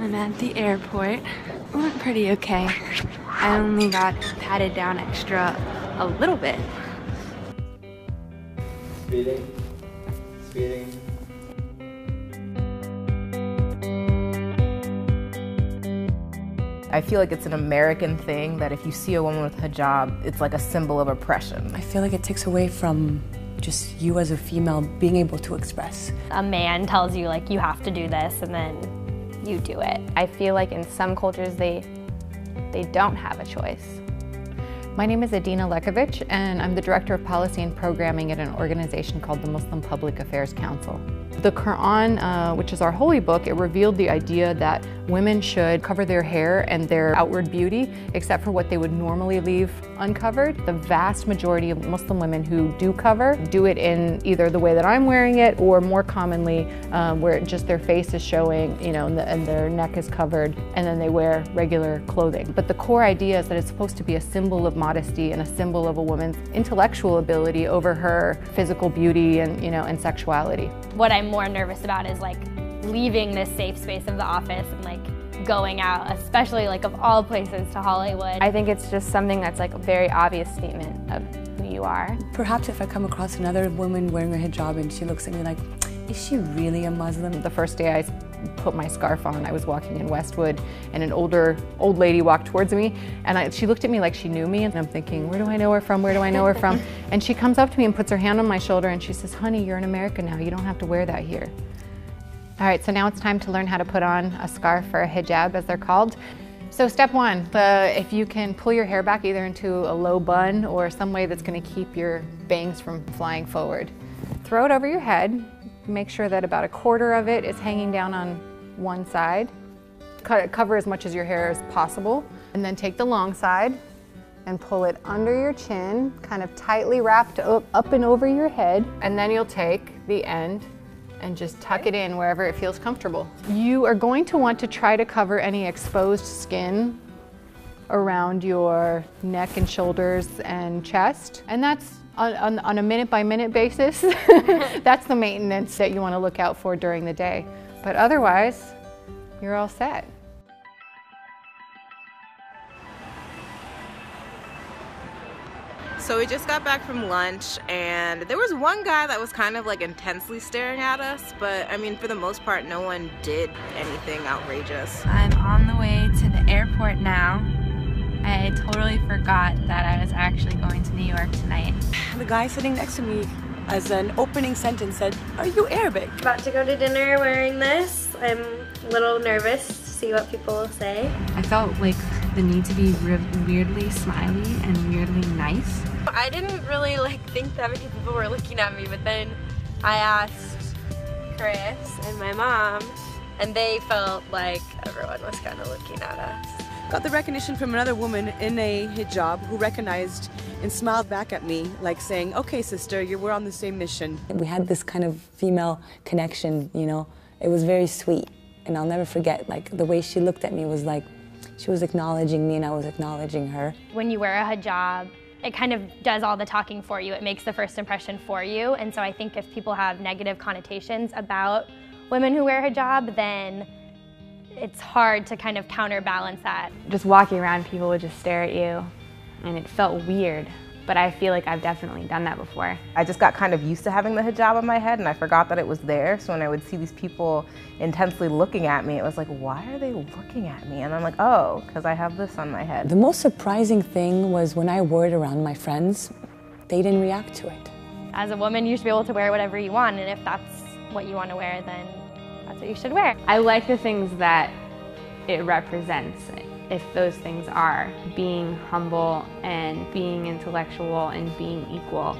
I'm at the airport. It went pretty okay. I only got patted down extra a little bit. Speeding. Speeding. I feel like it's an American thing that if you see a woman with a hijab, it's like a symbol of oppression. I feel like it takes away from just you as a female being able to express. A man tells you like you have to do this and then you do it. I feel like in some cultures they don't have a choice. My name is Adina Lekovich and I'm the Director of Policy and Programming at an organization called the Muslim Public Affairs Council. The Quran, which is our holy book, it revealed the idea that women should cover their hair and their outward beauty, except for what they would normally leave uncovered. The vast majority of Muslim women who do cover do it in either the way that I'm wearing it, or more commonly, where just their face is showing, you know, and their neck is covered, and then they wear regular clothing. But the core idea is that it's supposed to be a symbol of modesty and a symbol of a woman's intellectual ability over her physical beauty and, you know, and sexuality. What I'm more nervous about is like leaving this safe space of the office and like going out, especially like of all places to Hollywood. I think it's just something that's like a very obvious statement of who you are. Perhaps if I come across another woman wearing a hijab and she looks at me like, is she really a Muslim? The first day I put my scarf on, I was walking in Westwood and an old lady walked towards me and she looked at me like she knew me, and I'm thinking, where do I know her from, where do I know her from? And she comes up to me and puts her hand on my shoulder and she says, honey, you're in America now, you don't have to wear that here. All right, so now it's time to learn how to put on a scarf or a hijab, as they're called. So step one, if you can pull your hair back either into a low bun or some way that's going to keep your bangs from flying forward. Throw it over your head. Make sure that about a quarter of it is hanging down on one side. Cover as much of your hair as possible. And then take the long side and pull it under your chin, kind of tightly wrapped up and over your head. And then you'll take the end and just tuck it in wherever it feels comfortable. You are going to want to try to cover any exposed skin around your neck and shoulders and chest. And that's on a minute-by-minute basis. That's the maintenance that you want to look out for during the day. But otherwise, you're all set. So we just got back from lunch and there was one guy that was kind of like intensely staring at us, but I mean, for the most part, no one did anything outrageous. I'm on the way to the airport now. I totally forgot that I was actually going to New York tonight. The guy sitting next to me, as an opening sentence, said, "Are you Arabic?" About to go to dinner wearing this. I'm a little nervous to see what people will say. I felt like the need to be weirdly smiley and weirdly nice. I didn't really think that many people were looking at me, but then I asked Chris and my mom, and they felt like everyone was kind of looking at us. Got the recognition from another woman in a hijab who recognized and smiled back at me, like saying, okay, sister, we're on the same mission. We had this kind of female connection, you know. It was very sweet, and I'll never forget, like, the way she looked at me was like, she was acknowledging me and I was acknowledging her. When you wear a hijab, it kind of does all the talking for you. It makes the first impression for you, and so I think if people have negative connotations about women who wear hijab, then it's hard to kind of counterbalance that. Just walking around, people would just stare at you, and it felt weird, but I feel like I've definitely done that before. I just got kind of used to having the hijab on my head and I forgot that it was there, so when I would see these people intensely looking at me, it was like, why are they looking at me? And I'm like, oh, because I have this on my head. The most surprising thing was when I wore it around my friends, they didn't react to it. As a woman, you should be able to wear whatever you want, and if that's what you want to wear, then that's what you should wear. I like the things that it represents, if those things are being humble and being intellectual and being equal.